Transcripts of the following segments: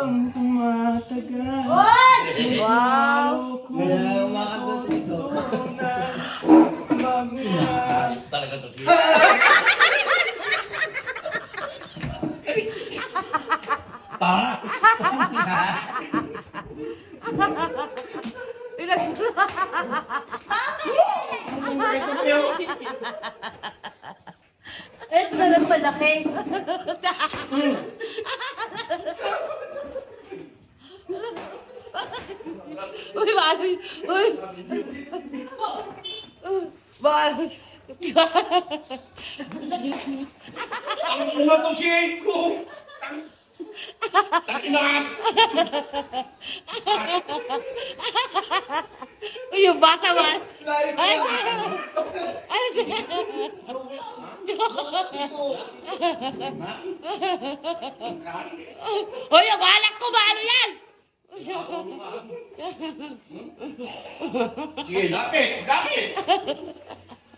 habang tumatagal. Wow! Kaya umakadot ito. Talaga to siya. Ito na lang malaki. Uy, bakit? Uy! Bakit? Ang umatosyin ko! Takinaan! Uy, yung bata ba? Ay! Ay! Uy, yung anak ko, maano yan? Sige, lapit! Lapit!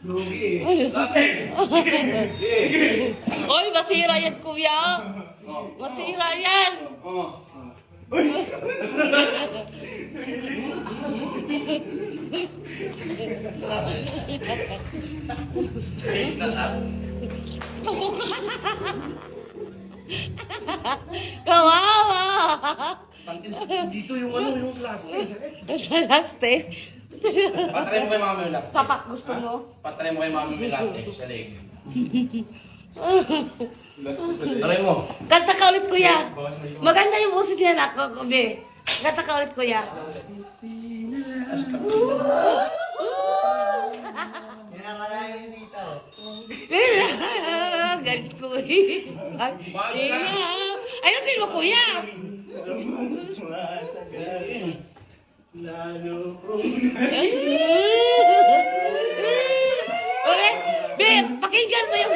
Lugi. Lapit! Sige! Uy, masira yan, kuya. Masira yan. Kawawa. Dito yung ano, yung plastic. Laste. Patry mo kay mami yung latte. Sapak gusto mo? Patry mo kay mami yung latte sa leg. Try mo. Kanta ka ulit, kuya. Maganda yung boses niya na ako, be. Kanta ka ulit, kuya. Pinakalamin dito. Galit ko eh. Ayusin mo, kuya. Tumatagal. Lalo kong Okay, be, pakinggan mo yung...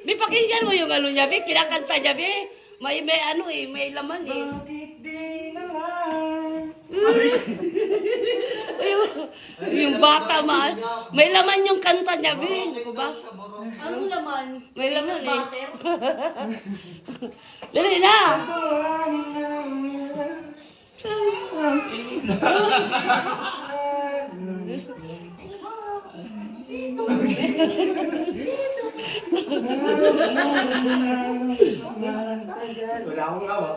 Be, pakinggan mo yung ano niya, be. Kinakanta niya, be. May ano eh, may laman eh. bakit di naman? Yung bata man. May laman yung kanta niya, be. Diba? Anong laman? May laman eh. Butter? Dali na. Wala akong awa.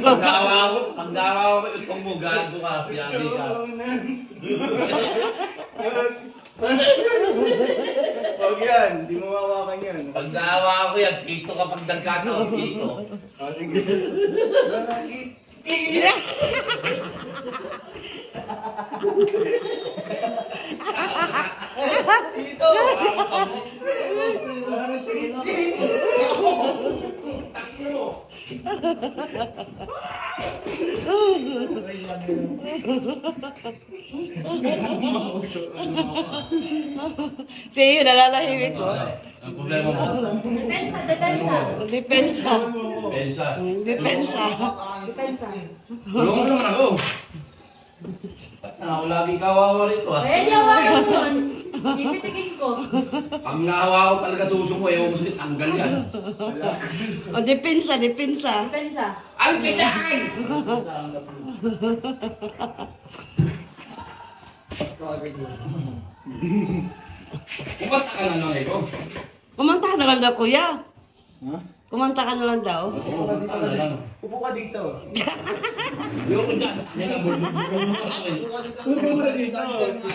Pagdawa ko, itong mo, gago ka, piyabi ka. Huwag yan, di mo mawakan yan. Pagdawa ko yan, dito kapag nagkataon dito. Sige. Bakit? Dito! Bakit? Sige, nalalahimik ko. Ang problema mo? Depensa, depensa. Depensa. Pensa. Depensa. Depensa. Tulungan mo naman ako. Ako laging kawawa rito ah. Eh, di awakan yun. Ipitigin ko. Pag naawa ko talaga suso mo, ewan mo sa'yo, tanggal yan. O, depensa, depensa. Depensa. Alis ka dyan! Kumanta ka na lang ito. Kumanta ka na lang daw, kuya. Ha? Kumanta ka na lang daw. Kumanta ka na lang. Upo ka dito. Ayoko dyan. Yan ang bulong. Upo ka dito.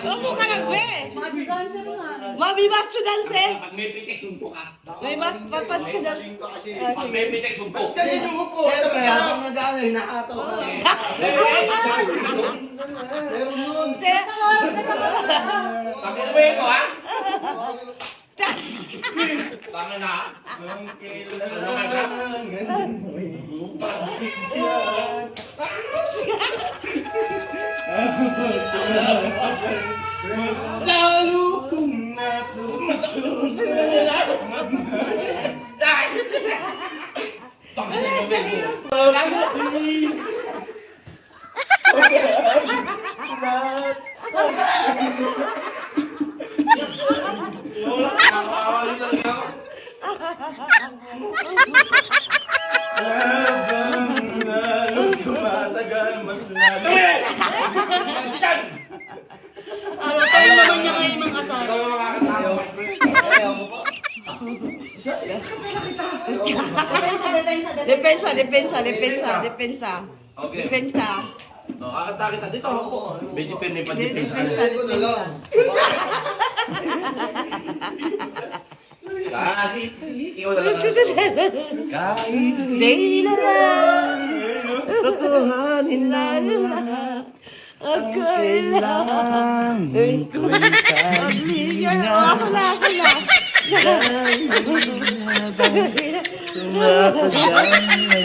Opo ka lang, be. Magic dancer nga. Mami, macho dance. Pag may pitik, suntok ka. May macho dance. Pag may pitik, suntok. Dali yung upo. Siyempre, habang nag-ano, nakataw ka. Meron nun. Tawag ka sa kanila. Sabihin mo ito, ha? Tama na, ha? Ang kailangan. Ganun. Lalo kong natulog sa Wala, nakakawali talaga ako. Depensa, depensa, depensa, depensa. Okay. Depensa. Kakanta kita dito. Medyo pirmi pa dito. Depensa, depensa. Kahit ikaw na lang. Kahit Di na lang. totohanin lang lahat. Ang kailangan ko'y pagbigyan. Ako na, ako na. tumatagyan